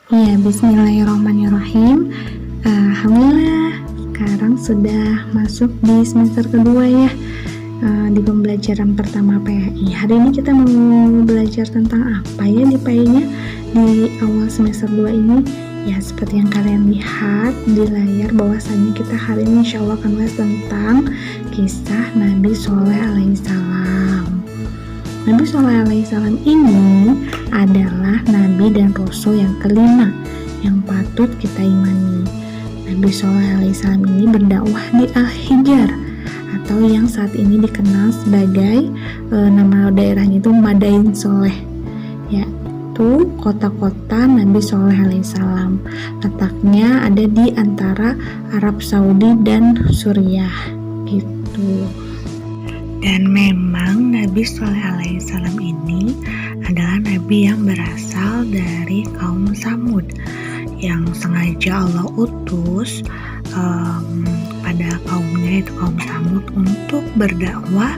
Ya, bismillahirrahmanirrahim. Alhamdulillah, sekarang sudah masuk di semester kedua ya, di pembelajaran pertama PAI. Hari ini kita mau belajar tentang apa ya di PAI-nya di awal semester 2 ini? Ya, seperti yang kalian lihat di layar bahwasanya kita hari ini insya Allah akan bahas tentang kisah Nabi Shaleh alaihissalam. Nabi Shaleh alaihissalam ini adalah Nabi dan Rasul yang kelima yang patut kita imani. Nabi Shaleh alaihissalam ini berdakwah di Al-Hijr atau yang saat ini dikenal sebagai nama daerahnya itu Madain Sholeh, yaitu kota-kota Nabi Shaleh alaihissalam. Letaknya ada di antara Arab Saudi dan Suriah gitu. Dan memang Nabi Shaleh alaihissalam ini adalah Nabi yang berasal dari kaum Samud yang sengaja Allah utus pada kaumnya itu kaum Samud untuk berdakwah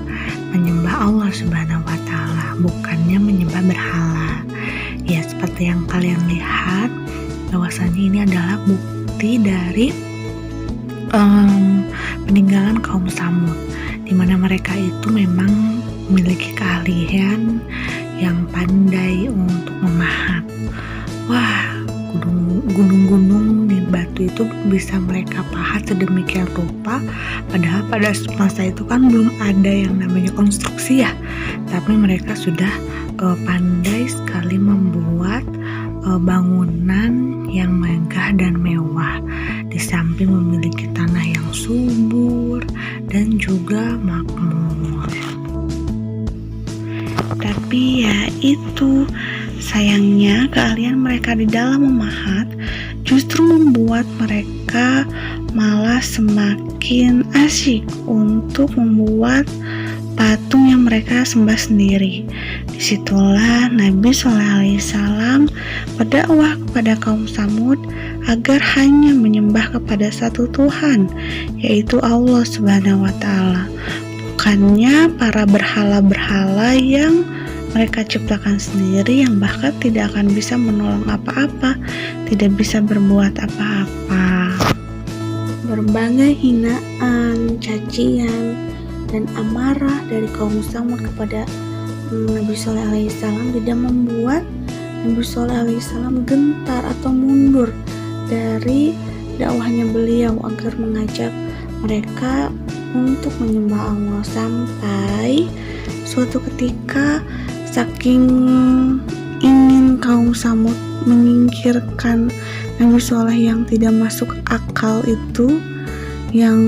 menyembah Allah Subhanahu wa Ta'ala, bukannya menyembah berhala. Ya, seperti yang kalian lihat bahwasanya ini adalah bukti dari peninggalan kaum Samud, di mana mereka itu memang memiliki keahlian yang pandai untuk memahat. Wah, gunung-gunung di batu itu bisa mereka pahat sedemikian rupa, padahal pada masa itu kan belum ada yang namanya konstruksi ya, tapi mereka sudah pandai sekali membuat bangunan yang megah dan mewah, di samping memiliki tanah yang subur dan juga makmur. Tapi ya itu, sayangnya keahlian mereka di dalam memahat justru membuat mereka malah semakin asyik untuk membuat patung yang mereka sembah sendiri. Disitulah Nabi Shaleh alaihissalam berdakwah kepada kaum Samud agar hanya menyembah kepada satu Tuhan, yaitu Allah Subhanahu wa Ta'ala, bukannya para berhala-berhala yang mereka ciptakan sendiri, yang bahkan tidak akan bisa menolong apa-apa, tidak bisa berbuat apa-apa. Berbagai hinaan, cacian, dan amarah dari kaum Samud kepada Nabi Shaleh alaihissalam tidak membuat Nabi Shaleh alaihissalam gentar atau mundur dari dakwahnya beliau agar mengajak mereka untuk menyembah Allah, sampai suatu ketika saking ingin kaum Samud menyingkirkan Nabi Shaleh yang tidak masuk akal itu, yang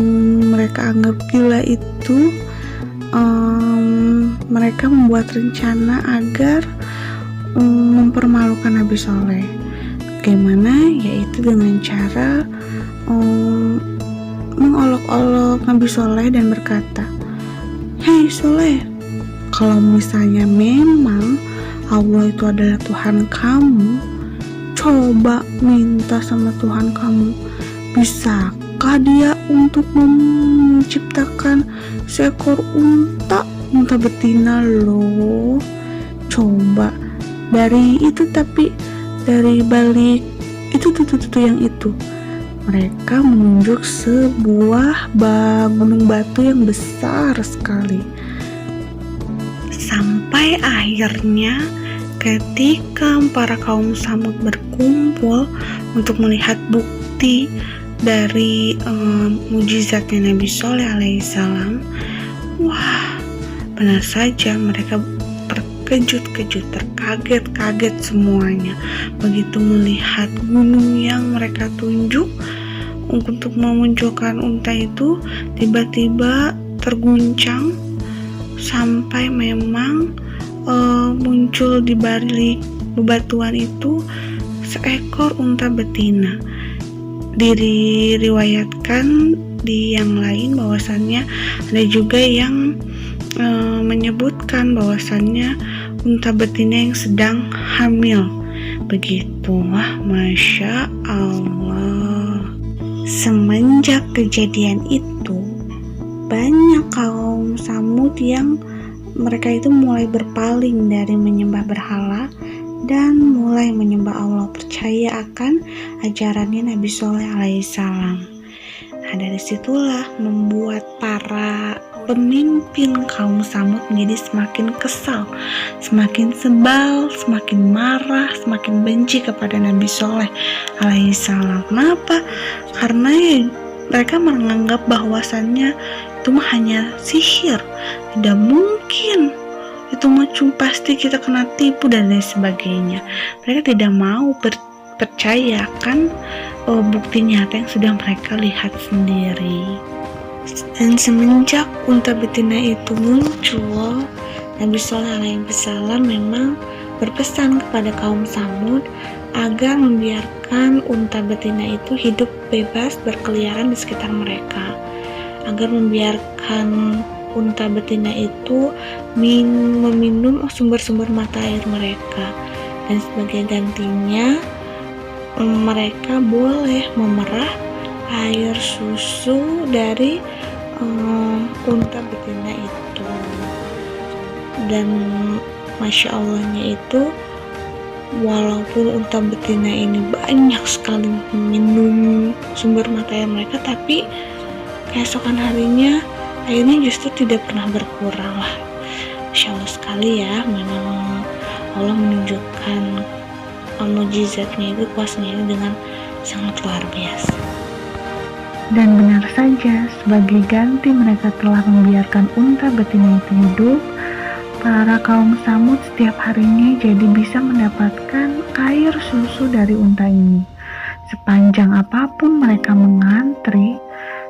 mereka anggap gila itu, mereka membuat rencana agar mempermalukan Nabi Shaleh. Bagaimana? Yaitu dengan cara mengolok-olok Nabi Shaleh dan berkata, "Hei Sholeh, kalau misalnya memang Allah itu adalah Tuhan kamu, coba minta sama Tuhan kamu, bisakah dia untuk menciptakan seekor unta betina loh? Coba dari itu, tapi dari balik itu yang itu." Mereka menunjuk sebuah gunung batu yang besar sekali. Sampai akhirnya ketika para kaum Samud berkumpul untuk melihat bukti dari mujizatnya Nabi Shaleh alaihissalam, wah, benar saja mereka terkejut-kejut, terkaget-kaget semuanya begitu melihat gunung yang mereka tunjuk untuk memunculkan unta itu tiba-tiba terguncang, sampai memang muncul di balik bebatuan itu seekor unta betina. Diriwayatkan di yang lain bahwasannya ada juga yang menyebutkan bahwasannya unta betina yang sedang hamil. Begitulah, Masya Allah. Semenjak kejadian itu, banyak kaum Samud yang mereka itu mulai berpaling dari menyembah berhala dan mulai menyembah Allah, percaya akan ajarannya Nabi Shalih alaihissalam. Nah, dari situlah membuat para pemimpin kaum Samud menjadi semakin kesal, semakin sebal, semakin marah, semakin benci kepada Nabi Shalih alaihissalam. Kenapa? Karena mereka menganggap bahwasannya itu mah hanya sihir, tidak mungkin, itu mah pasti kita kena tipu dan lain sebagainya. Mereka tidak mau percaya kan bukti nyata yang sudah mereka lihat sendiri. Dan semenjak unta betina itu muncul, Nabi Shalih alaihissalam memang berpesan kepada kaum Samud agar membiarkan unta betina itu hidup bebas berkeliaran di sekitar mereka, agar membiarkan unta betina itu meminum sumber-sumber mata air mereka, dan sebagai gantinya mereka boleh memerah air susu dari unta betina itu. Dan Masya Allahnya itu, walaupun unta betina ini banyak sekali minum sumber mata air mereka, tapi keesokan harinya airnya justru tidak pernah berkurang lah. Masya Allah sekali ya, memang Allah menunjukkan mukjizatnya itu, kuasanya itu dengan sangat luar biasa. Dan benar saja, sebagai ganti mereka telah membiarkan unta betina itu hidup, para kaum Samud setiap harinya jadi bisa mendapatkan air susu dari unta ini. Sepanjang apapun mereka mengantri,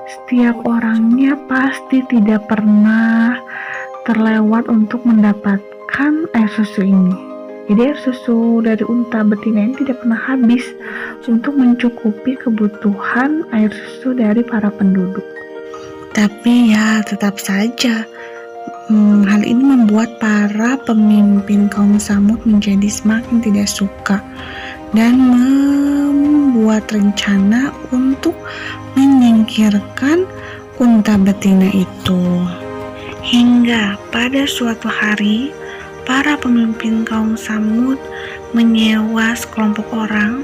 setiap orangnya pasti tidak pernah terlewat untuk mendapatkan air susu ini. Jadi air susu dari unta betina ini tidak pernah habis untuk mencukupi kebutuhan air susu dari para penduduk. Tapi ya tetap saja hal ini membuat para pemimpin kaum Samud menjadi semakin tidak suka dan membuat rencana untuk menyingkirkan unta betina itu. Hingga pada suatu hari, para pemimpin kaum Samud menyewa sekelompok orang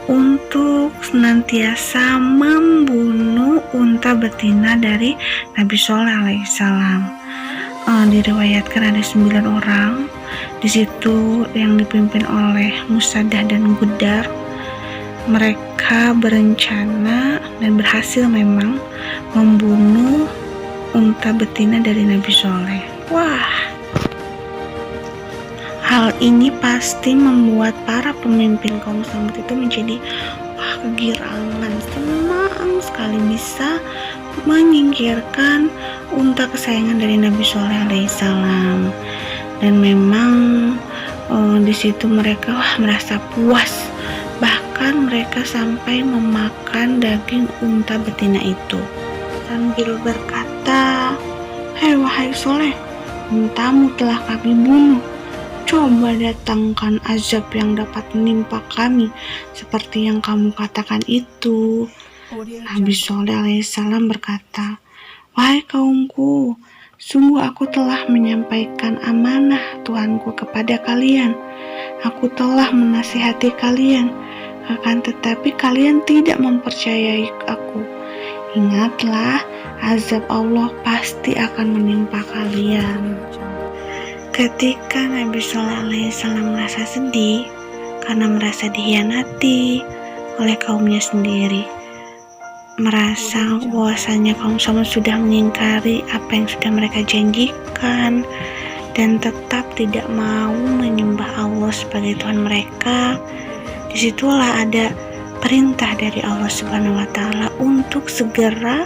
untuk senantiasa membunuh unta betina dari Nabi Shalih alaihissalam. Diriwayatkan ada 9 orang di situ yang dipimpin oleh Musadah dan Gudar. Mereka berencana dan berhasil memang membunuh unta betina dari Nabi Shalih. Wah, hal ini pasti membuat para pemimpin kaum Samud itu menjadi kegirangan, senang sekali bisa menyingkirkan unta kesayangan dari Nabi Shalih alaihissalam. Dan memang di situ mereka merasa puas, bahkan mereka sampai memakan daging unta betina itu sambil berkata, "Hei wahai Shalih, untamu telah kami bunuh. Coba datangkan azab yang dapat menimpa kami seperti yang kamu katakan itu." Nabi Shalih alaihissalam berkata, "Wahai kaumku, sungguh aku telah menyampaikan amanah Tuhanku kepada kalian. Aku telah menasihati kalian, akan tetapi kalian tidak mempercayai aku. Ingatlah, azab Allah pasti akan menimpa kalian." Ketika Nabi Shalih alaihissalam merasa sedih karena merasa dikhianati oleh kaumnya sendiri, merasa bahwasanya kaum Samud sudah mengingkari apa yang sudah mereka janjikan dan tetap tidak mau menyembah Allah sebagai Tuhan mereka, disitulah ada perintah dari Allah Subhanahu wa Ta'ala untuk segera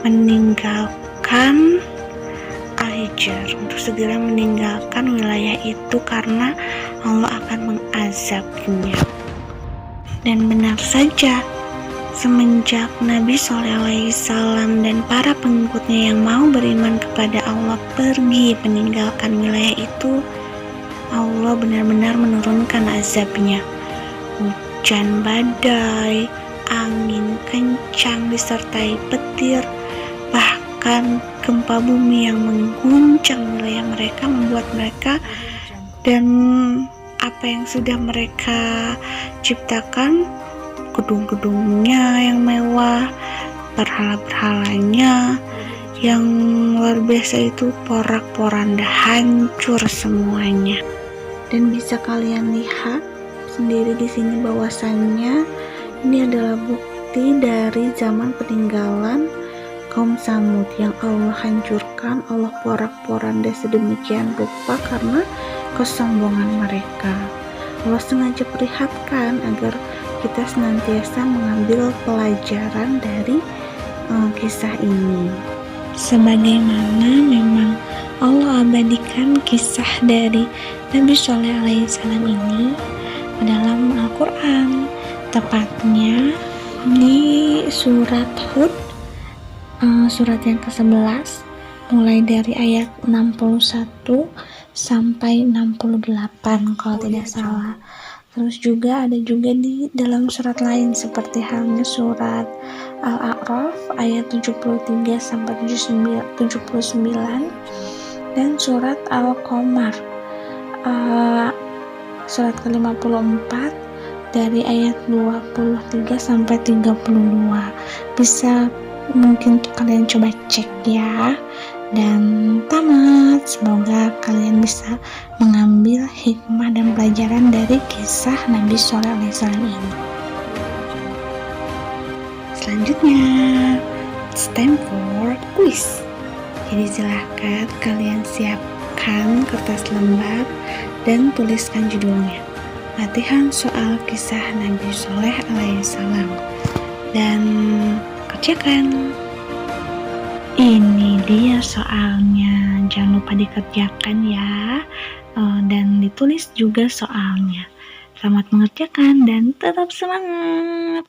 meninggalkan Al-Hijr, untuk segera meninggalkan wilayah itu karena Allah akan mengazabnya. Dan benar saja, semenjak Nabi Shalih alaihissalam dan para pengikutnya yang mau beriman kepada Allah pergi meninggalkan wilayah itu, Allah benar-benar menurunkan azabnya. Hujan badai, angin kencang disertai petir, bahkan gempa bumi yang mengguncang wilayah mereka membuat mereka dan apa yang sudah mereka ciptakan, gedung-gedungnya yang mewah, berhala-berhalanya yang luar biasa itu porak-poranda, hancur semuanya. Dan bisa kalian lihat sendiri di sini bahwasannya ini adalah bukti dari zaman peninggalan kaum Samud yang Allah hancurkan, Allah porak-poranda sedemikian rupa karena kesombongan mereka. Allah sengaja perlihatkan agar kita senantiasa mengambil pelajaran dari kisah ini. Sebagaimana memang Allah abadikan kisah dari Nabi Shalih alaihissalam ini dalam Al-Quran, tepatnya di surat Hud, surat yang ke-11, mulai dari ayat 61 sampai 68 kalau tidak salah. Terus juga ada juga di dalam surat lain seperti halnya surat Al-A'raf ayat 73 sampai 79 dan surat Al-Qamar surat ke-54 dari ayat 23 sampai 32. Bisa mungkin kalian coba cek ya. Dan tamat, semoga kalian bisa mengambil hikmah dan pelajaran dari kisah Nabi Shalih alaihissalam ini. Selanjutnya, it's time for quiz. Jadi silahkan kalian siapkan kertas lembar dan tuliskan judulnya. Latihan soal kisah Nabi Shalih alaihissalam. Dan kerjakan. Ini dia soalnya, jangan lupa dikerjakan ya, dan ditulis juga soalnya. Selamat mengerjakan dan tetap semangat.